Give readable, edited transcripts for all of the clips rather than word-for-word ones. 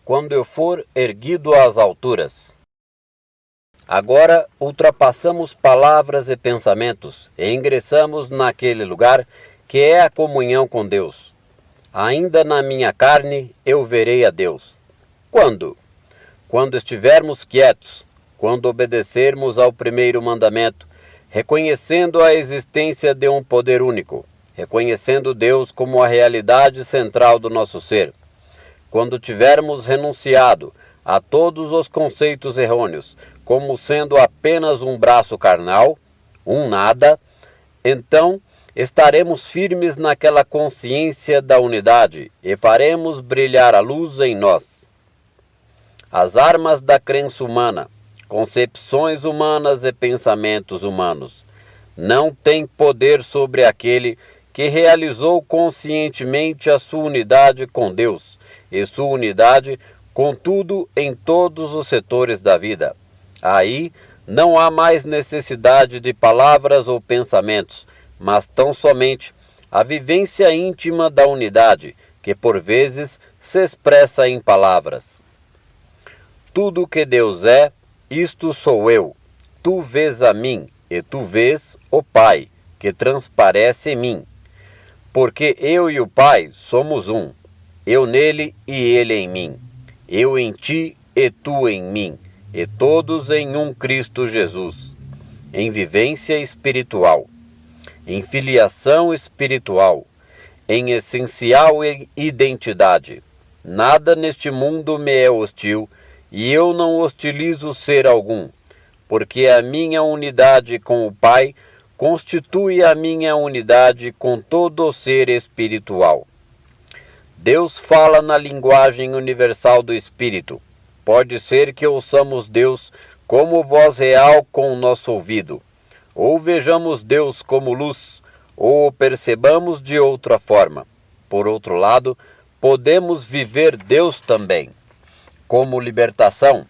quando eu for erguido às alturas. Agora ultrapassamos palavras e pensamentos e ingressamos naquele lugar que é a comunhão com Deus. Ainda na minha carne eu verei a Deus. Quando? Quando estivermos quietos, quando obedecermos ao primeiro mandamento, reconhecendo a existência de um poder único, reconhecendo Deus como a realidade central do nosso ser. Quando tivermos renunciado a todos os conceitos errôneos, como sendo apenas um braço carnal, um nada, então estaremos firmes naquela consciência da unidade e faremos brilhar a luz em nós. As armas da crença humana, concepções humanas e pensamentos humanos, não têm poder sobre aquele que realizou conscientemente a sua unidade com Deus e sua unidade com tudo em todos os setores da vida. Aí não há mais necessidade de palavras ou pensamentos, mas tão somente a vivência íntima da unidade, que por vezes se expressa em palavras. Tudo que Deus é, isto sou eu. Tu vês a mim, e tu vês o Pai, que transparece em mim. Porque eu e o Pai somos um, eu nele e ele em mim, eu em ti e tu em mim, e todos em um Cristo Jesus, em vivência espiritual, em filiação espiritual, em essencial identidade. Nada neste mundo me é hostil, e eu não hostilizo ser algum, porque a minha unidade com o Pai constitui a minha unidade com todo o ser espiritual. Deus fala na linguagem universal do Espírito. Pode ser que ouçamos Deus como voz real com o nosso ouvido, ou vejamos Deus como luz, ou o percebamos de outra forma. Por outro lado, podemos viver Deus também, como libertação,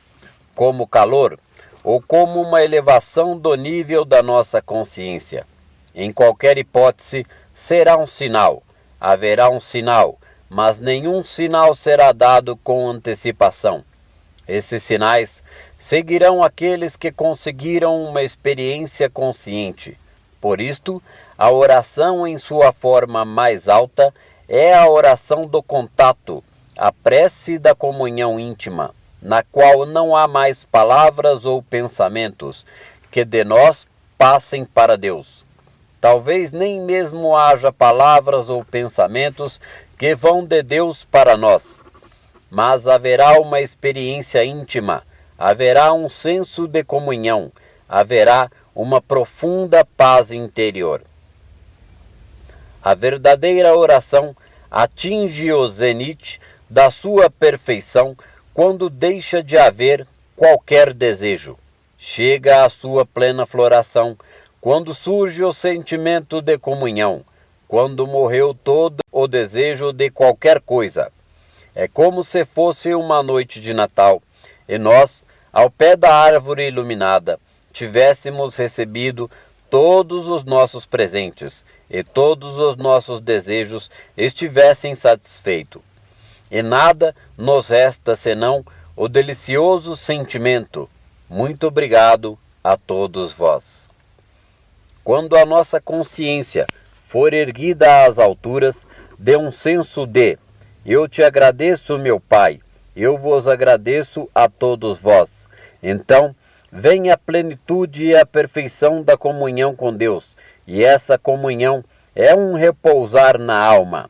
como calor, ou como uma elevação do nível da nossa consciência. Em qualquer hipótese, será um sinal, haverá um sinal, mas nenhum sinal será dado com antecipação. Esses sinais seguirão aqueles que conseguiram uma experiência consciente. Por isto, a oração em sua forma mais alta é a oração do contato, a prece da comunhão íntima, na qual não há mais palavras ou pensamentos que de nós passem para Deus. Talvez nem mesmo haja palavras ou pensamentos que vão de Deus para nós, mas haverá uma experiência íntima, haverá um senso de comunhão, haverá uma profunda paz interior. A verdadeira oração atinge o zénite da sua perfeição quando deixa de haver qualquer desejo. Chega à sua plena floração quando surge o sentimento de comunhão, quando morreu todo o desejo de qualquer coisa. É como se fosse uma noite de Natal, e nós, ao pé da árvore iluminada, tivéssemos recebido todos os nossos presentes, e todos os nossos desejos estivessem satisfeitos. E nada nos resta senão o delicioso sentimento: muito obrigado a todos vós. Quando a nossa consciência for erguida às alturas de um senso de eu te agradeço, meu Pai, eu vos agradeço a todos vós, então vem a plenitude e a perfeição da comunhão com Deus, e essa comunhão é um repousar na alma.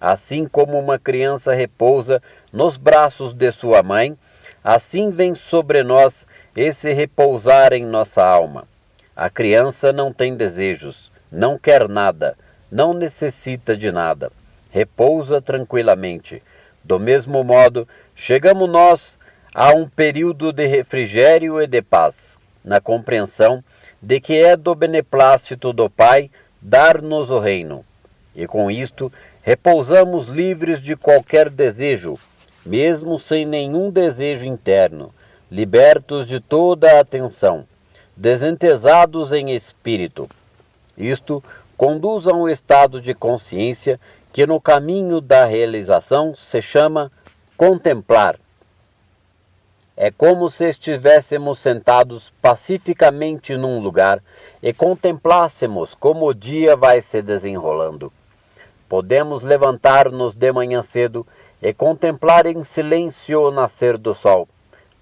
Assim como uma criança repousa nos braços de sua mãe, assim vem sobre nós esse repousar em nossa alma. A criança não tem desejos, não quer nada, não necessita de nada. Repousa tranquilamente. Do mesmo modo, chegamos nós a um período de refrigério e de paz, na compreensão de que é do beneplácito do Pai dar-nos o reino. E com isto, repousamos livres de qualquer desejo, mesmo sem nenhum desejo interno, libertos de toda a atenção, desentesados em espírito. Isto conduz a um estado de consciência que no caminho da realização se chama contemplar, É como se estivéssemos sentados pacificamente num lugar e contemplássemos como o dia vai se desenrolando. Podemos levantar-nos de manhã cedo e contemplar em silêncio o nascer do sol.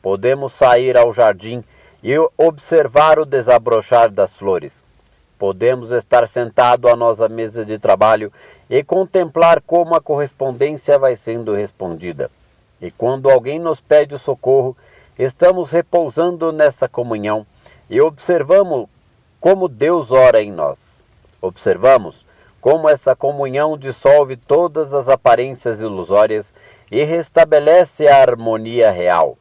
Podemos sair ao jardim e observar o desabrochar das flores. Podemos estar sentados à nossa mesa de trabalho e contemplar como a correspondência vai sendo respondida. E quando alguém nos pede socorro, estamos repousando nessa comunhão e observamos como Deus ora em nós. Observamos como essa comunhão dissolve todas as aparências ilusórias e restabelece a harmonia real.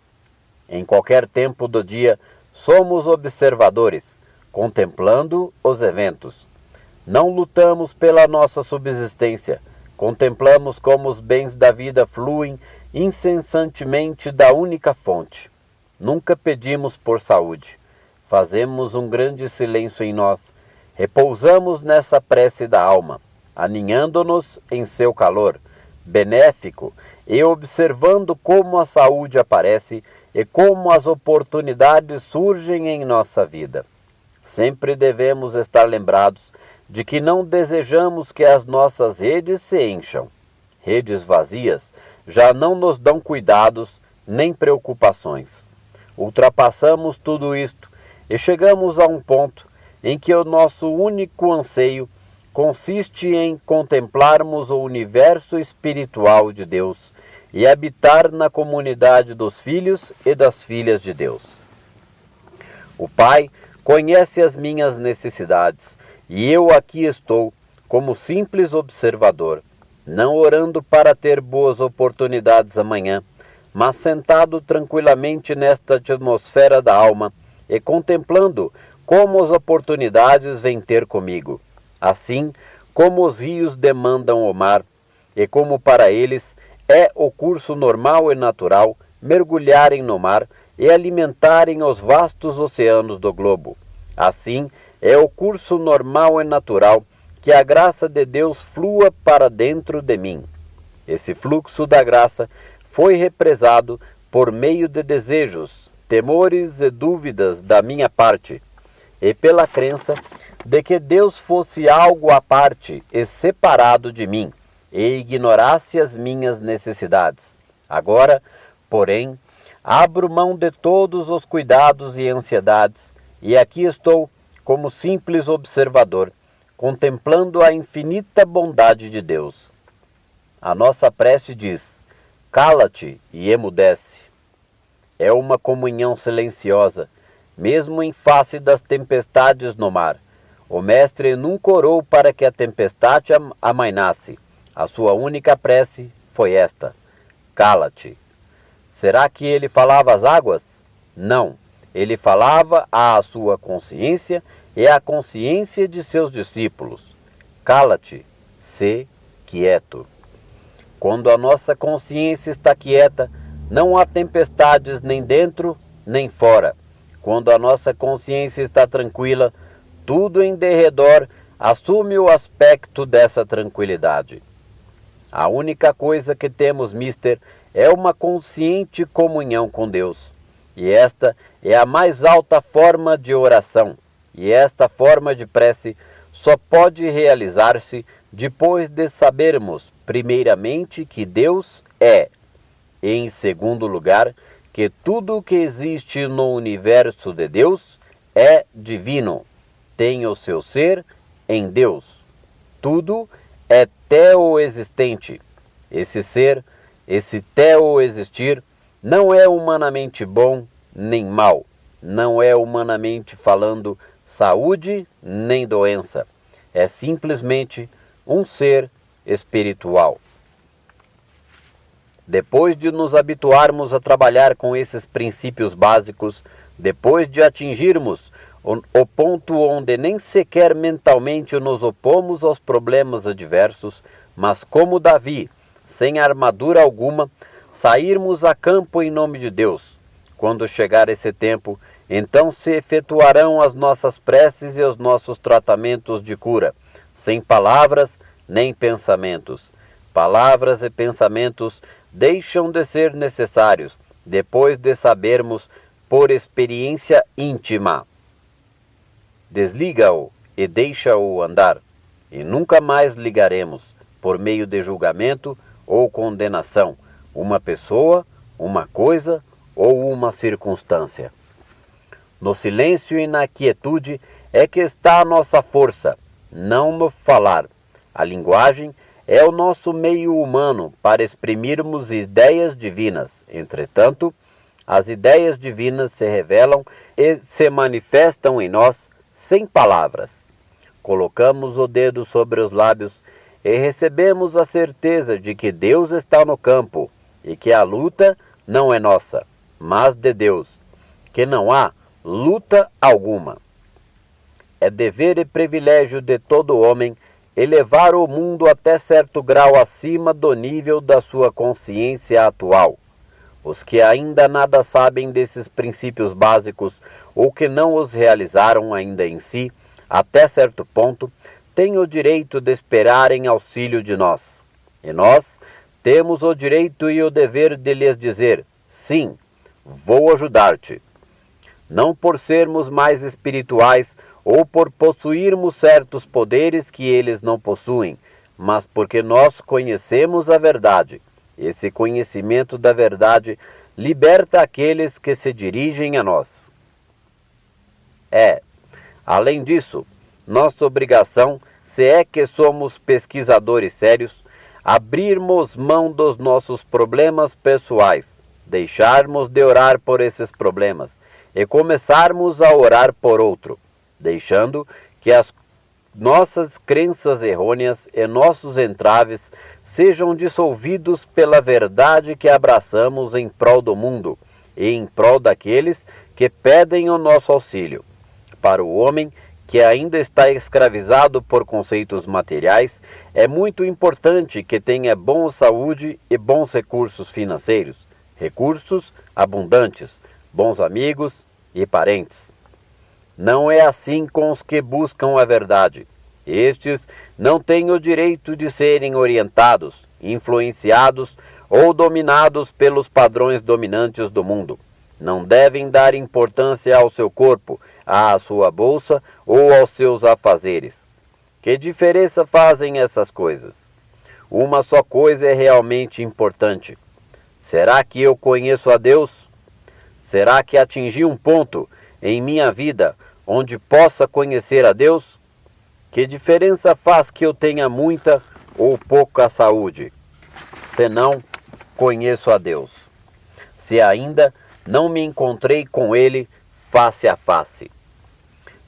Em qualquer tempo do dia, somos observadores, contemplando os eventos. Não lutamos pela nossa subsistência, contemplamos como os bens da vida fluem incessantemente da única fonte. Nunca pedimos por saúde. Fazemos um grande silêncio em nós. Repousamos nessa prece da alma, aninhando-nos em seu calor benéfico e observando como a saúde aparece e como as oportunidades surgem em nossa vida. Sempre devemos estar lembrados de que não desejamos que as nossas redes se encham. Redes vazias já não nos dão cuidados nem preocupações. Ultrapassamos tudo isto e chegamos a um ponto em que o nosso único anseio consiste em contemplarmos o universo espiritual de Deus e habitar na comunidade dos filhos e das filhas de Deus. O Pai conhece as minhas necessidades e eu aqui estou como simples observador, não orando para ter boas oportunidades amanhã, mas sentado tranquilamente nesta atmosfera da alma e contemplando como as oportunidades vêm ter comigo, assim como os rios demandam o mar, e como para eles é o curso normal e natural mergulharem no mar e alimentarem os vastos oceanos do globo. Assim é o curso normal e natural que a graça de Deus flua para dentro de mim. Esse fluxo da graça foi represado por meio de desejos, temores e dúvidas da minha parte, e pela crença de que Deus fosse algo à parte e separado de mim, e ignorasse as minhas necessidades. Agora, porém, abro mão de todos os cuidados e ansiedades, e aqui estou como simples observador, contemplando a infinita bondade de Deus. A nossa prece diz: cala-te e emudece. É uma comunhão silenciosa, mesmo em face das tempestades no mar. O Mestre nunca orou para que a tempestade amainasse. A sua única prece foi esta: cala-te. Será que ele falava às águas? Não. Ele falava à sua consciência e à consciência de seus discípulos. Cala-te, sê quieto. Quando a nossa consciência está quieta, não há tempestades nem dentro nem fora. Quando a nossa consciência está tranquila, tudo em derredor assume o aspecto dessa tranquilidade. A única coisa que temos, mister, é uma consciente comunhão com Deus. E esta é a mais alta forma de oração. E esta forma de prece só pode realizar-se depois de sabermos, primeiramente, que Deus é, e, em segundo lugar, que tudo o que existe no universo de Deus é divino, tem o seu ser em Deus. Tudo é teo-existente. Esse ser, esse teo-existir, não é humanamente bom nem mal, não é humanamente falando saúde nem doença. É simplesmente um ser espiritual. Depois de nos habituarmos a trabalhar com esses princípios básicos, depois de atingirmos o ponto onde nem sequer mentalmente nos opomos aos problemas adversos, mas como Davi, sem armadura alguma, sairmos a campo em nome de Deus. Quando chegar esse tempo, então se efetuarão as nossas preces e os nossos tratamentos de cura, sem palavras nem pensamentos. Palavras e pensamentos deixam de ser necessários, depois de sabermos por experiência íntima. Desliga-o e deixa-o andar, e nunca mais ligaremos, por meio de julgamento ou condenação, uma pessoa, uma coisa ou uma circunstância. No silêncio e na quietude é que está a nossa força, não no falar. A linguagem é o nosso meio humano para exprimirmos ideias divinas. Entretanto, as ideias divinas se revelam e se manifestam em nós sem palavras. Colocamos o dedo sobre os lábios e recebemos a certeza de que Deus está no campo e que a luta não é nossa, mas de Deus, que não há luta alguma. É dever e privilégio de todo homem elevar o mundo até certo grau acima do nível da sua consciência atual. Os que ainda nada sabem desses princípios básicos ou que não os realizaram ainda em si, até certo ponto, têm o direito de esperar em auxílio de nós. E nós temos o direito e o dever de lhes dizer: sim, vou ajudar-te. Não por sermos mais espirituais ou por possuirmos certos poderes que eles não possuem, mas porque nós conhecemos a verdade. Esse conhecimento da verdade liberta aqueles que se dirigem a nós. Além disso, nossa obrigação, se é que somos pesquisadores sérios, abrirmos mão dos nossos problemas pessoais, deixarmos de orar por esses problemas e começarmos a orar por outro, deixando que as nossas crenças errôneas e nossos entraves sejam dissolvidos pela verdade que abraçamos em prol do mundo e em prol daqueles que pedem o nosso auxílio. Para o homem que ainda está escravizado por conceitos materiais, é muito importante que tenha boa saúde e bons recursos financeiros, recursos abundantes, bons amigos e parentes. Não é assim com os que buscam a verdade. Estes não têm o direito de serem orientados, influenciados ou dominados pelos padrões dominantes do mundo. Não devem dar importância ao seu corpo, à sua bolsa ou aos seus afazeres. Que diferença fazem essas coisas? Uma só coisa é realmente importante. Será que eu conheço a Deus? Será que atingi um ponto em minha vida onde possa conhecer a Deus? Que diferença faz que eu tenha muita ou pouca saúde, se não conheço a Deus? Se ainda não me encontrei com Ele face a face.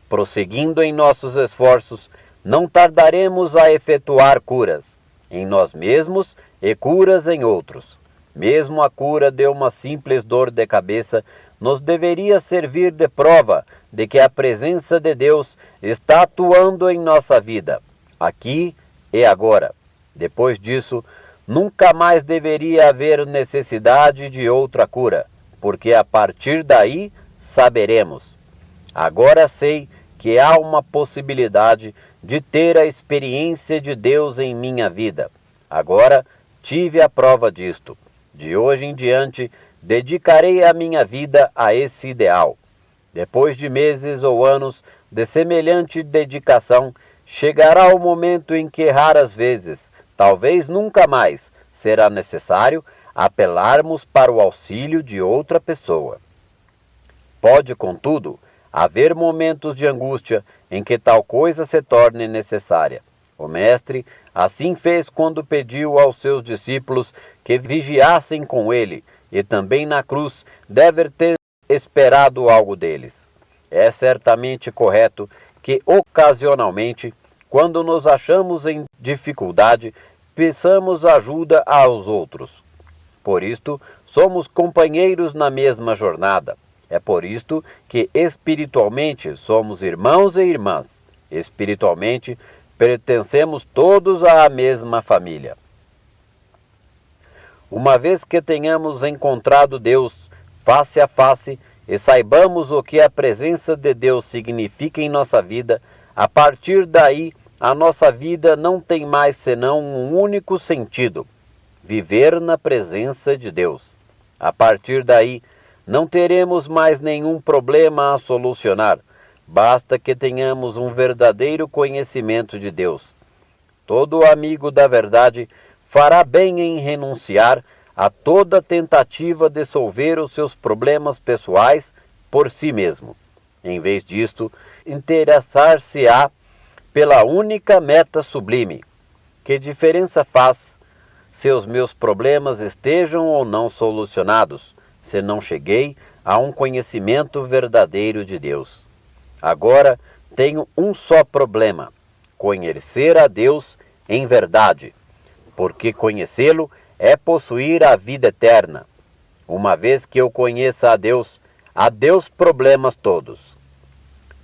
Prosseguindo em nossos esforços, não tardaremos a efetuar curas em nós mesmos e curas em outros. Mesmo a cura de uma simples dor de cabeça nos deveria servir de prova de que a presença de Deus está atuando em nossa vida, aqui e agora. Depois disso, nunca mais deveria haver necessidade de outra cura, porque a partir daí saberemos. Agora sei que há uma possibilidade de ter a experiência de Deus em minha vida. Agora tive a prova disto. De hoje em diante, dedicarei a minha vida a esse ideal. Depois de meses ou anos de semelhante dedicação, chegará o momento em que raras vezes, talvez nunca mais, será necessário apelarmos para o auxílio de outra pessoa. Pode, contudo, haver momentos de angústia em que tal coisa se torne necessária. O Mestre assim fez quando pediu aos seus discípulos que vigiassem com ele, e também na cruz deve ter esperado algo deles. É certamente correto que, ocasionalmente, quando nos achamos em dificuldade, peçamos ajuda aos outros. Por isto, somos companheiros na mesma jornada. É por isto que espiritualmente somos irmãos e irmãs. Espiritualmente, pertencemos todos à mesma família. Uma vez que tenhamos encontrado Deus face a face e saibamos o que a presença de Deus significa em nossa vida, a partir daí a nossa vida não tem mais senão um único sentido: viver na presença de Deus. A partir daí, não teremos mais nenhum problema a solucionar. Basta que tenhamos um verdadeiro conhecimento de Deus. Todo amigo da verdade fará bem em renunciar a toda tentativa de solver os seus problemas pessoais por si mesmo. Em vez disto, interessar-se-á pela única meta sublime. Que diferença faz se os meus problemas estejam ou não solucionados, se não cheguei a um conhecimento verdadeiro de Deus? Agora tenho um só problema: conhecer a Deus em verdade, porque conhecê-lo é possuir a vida eterna. Uma vez que eu conheça a Deus problemas todos.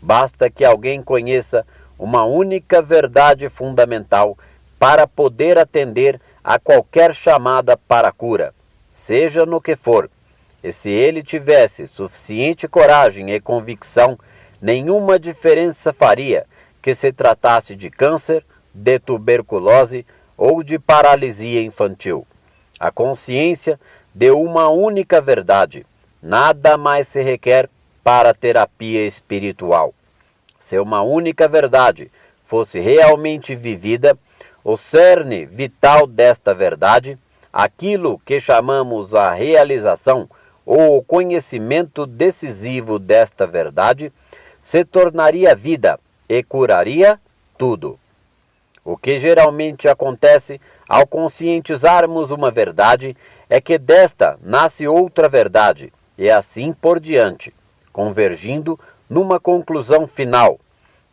Basta que alguém conheça uma única verdade fundamental para poder atender a qualquer chamada para a cura, seja no que for. E se ele tivesse suficiente coragem e convicção, nenhuma diferença faria que se tratasse de câncer, de tuberculose ou de paralisia infantil. A consciência de uma única verdade. Nada mais se requer para a terapia espiritual. Se uma única verdade fosse realmente vivida, o cerne vital desta verdade, aquilo que chamamos a realização ou o conhecimento decisivo desta verdade, se tornaria vida e curaria tudo. O que geralmente acontece ao conscientizarmos uma verdade é que desta nasce outra verdade, e assim por diante, convergindo numa conclusão final,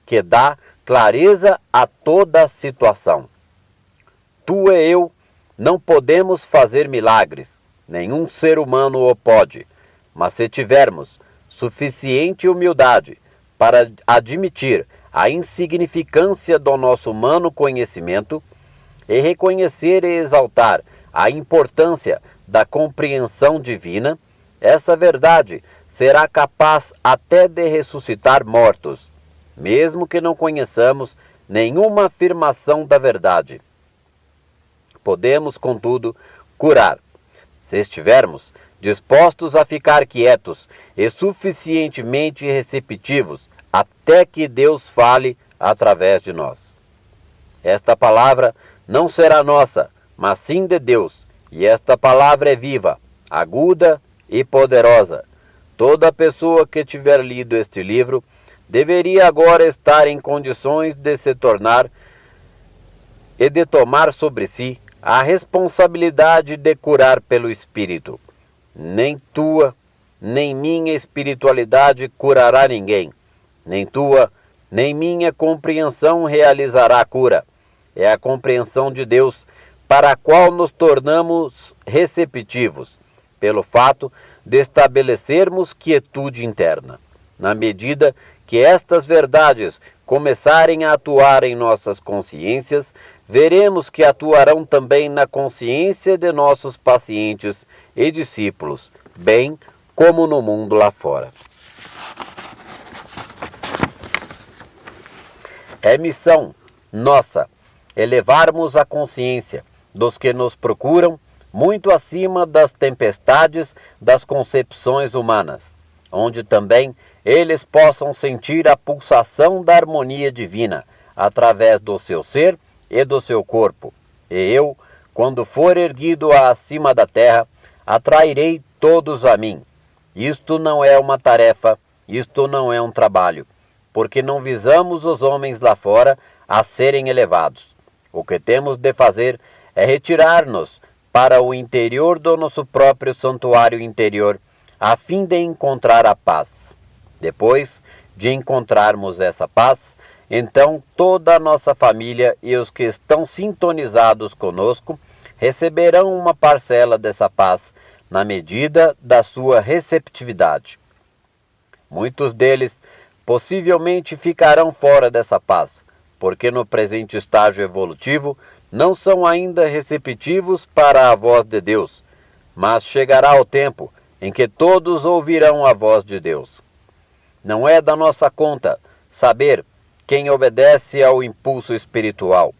que dá clareza a toda a situação. Tu e eu não podemos fazer milagres, nenhum ser humano o pode, mas se tivermos suficiente humildade para admitir a insignificância do nosso humano conhecimento e reconhecer e exaltar a importância da compreensão divina, essa verdade será capaz até de ressuscitar mortos, mesmo que não conheçamos nenhuma afirmação da verdade. Podemos, contudo, curar, se estivermos dispostos a ficar quietos e suficientemente receptivos até que Deus fale através de nós. Esta palavra não será nossa, mas sim de Deus, e esta palavra é viva, aguda e poderosa. Toda pessoa que tiver lido este livro deveria agora estar em condições de se tornar e de tomar sobre si a responsabilidade de curar pelo Espírito. Nem tua, nem minha espiritualidade curará ninguém. Nem tua, nem minha compreensão realizará a cura. É a compreensão de Deus para a qual nos tornamos receptivos, pelo fato de estabelecermos quietude interna. Na medida que estas verdades começarem a atuar em nossas consciências, veremos que atuarão também na consciência de nossos pacientes e discípulos, bem como no mundo lá fora. É missão nossa elevarmos a consciência dos que nos procuram muito acima das tempestades das concepções humanas, onde também eles possam sentir a pulsação da harmonia divina através do seu ser e do seu corpo. E eu, quando for erguido acima da terra, atrairei todos a mim. Isto não é uma tarefa, isto não é um trabalho, porque não visamos os homens lá fora a serem elevados. O que temos de fazer é retirar-nos para o interior do nosso próprio santuário interior, a fim de encontrar a paz. Depois de encontrarmos essa paz, então toda a nossa família e os que estão sintonizados conosco receberão uma parcela dessa paz na medida da sua receptividade. Muitos deles possivelmente ficarão fora dessa paz, porque no presente estágio evolutivo não são ainda receptivos para a voz de Deus, mas chegará o tempo em que todos ouvirão a voz de Deus. Não é da nossa conta saber quem obedece ao impulso espiritual.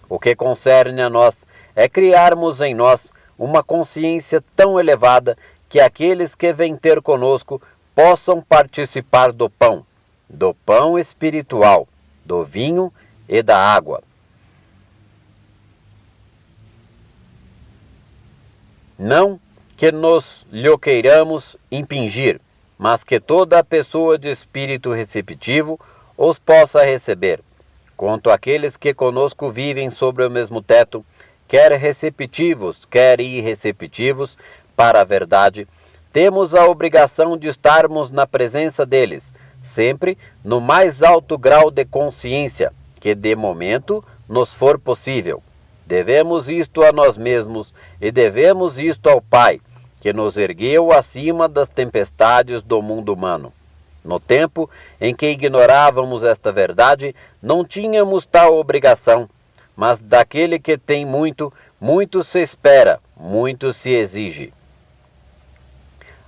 O que concerne a nós é criarmos em nós uma consciência tão elevada que aqueles que vêm ter conosco possam participar do pão espiritual, do vinho e da água. Não que nos lhe queiramos impingir, mas que toda a pessoa de espírito receptivo os possa receber. Quanto àqueles que conosco vivem sobre o mesmo teto, quer receptivos, quer irreceptivos, para a verdade, temos a obrigação de estarmos na presença deles, sempre no mais alto grau de consciência, que de momento nos for possível. Devemos isto a nós mesmos e devemos isto ao Pai, que nos ergueu acima das tempestades do mundo humano. No tempo em que ignorávamos esta verdade, não tínhamos tal obrigação, mas daquele que tem muito, muito se espera, muito se exige.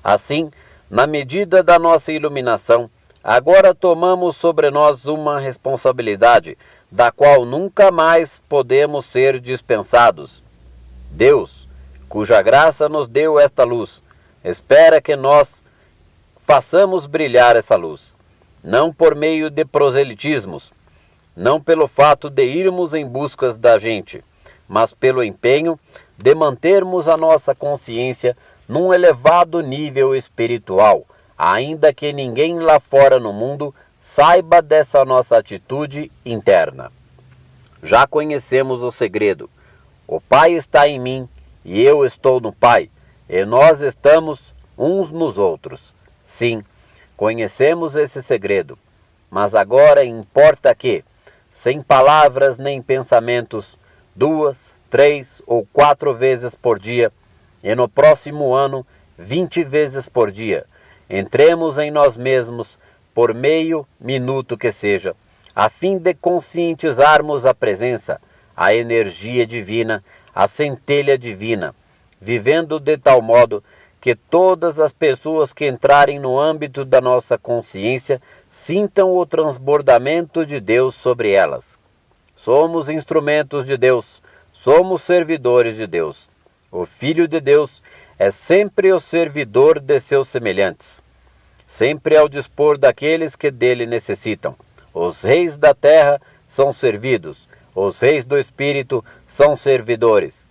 Assim, na medida da nossa iluminação, agora tomamos sobre nós uma responsabilidade, da qual nunca mais podemos ser dispensados. Deus, cuja graça nos deu esta luz, espera que nós façamos brilhar essa luz, não por meio de proselitismos, não pelo fato de irmos em busca da gente, mas pelo empenho de mantermos a nossa consciência num elevado nível espiritual, ainda que ninguém lá fora no mundo saiba dessa nossa atitude interna. Já conhecemos o segredo. O Pai está em mim e eu estou no Pai, e nós estamos uns nos outros. Sim, conhecemos esse segredo, mas agora importa que, sem palavras nem pensamentos, 2, 3 ou 4 vezes por dia, e no próximo ano 20 vezes por dia, entremos em nós mesmos por meio minuto que seja, a fim de conscientizarmos a presença, a energia divina, a centelha divina, vivendo de tal modo que todas as pessoas que entrarem no âmbito da nossa consciência sintam o transbordamento de Deus sobre elas. Somos instrumentos de Deus, somos servidores de Deus. O Filho de Deus é sempre o servidor de seus semelhantes, sempre ao dispor daqueles que dele necessitam. Os reis da terra são servidos, os reis do Espírito são servidores.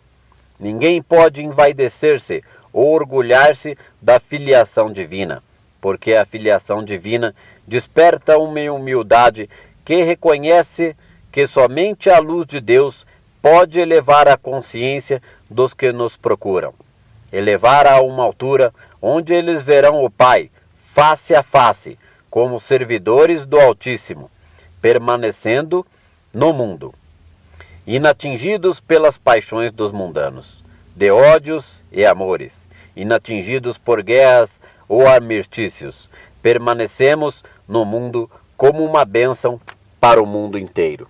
Ninguém pode envaidecer-se ou orgulhar-se da filiação divina, porque a filiação divina desperta uma humildade que reconhece que somente a luz de Deus pode elevar a consciência dos que nos procuram, elevar a uma altura onde eles verão o Pai, face a face, como servidores do Altíssimo, permanecendo no mundo, inatingidos pelas paixões dos mundanos, de ódios e amores, inatingidos por guerras ou armistícios, permanecemos no mundo como uma bênção para o mundo inteiro.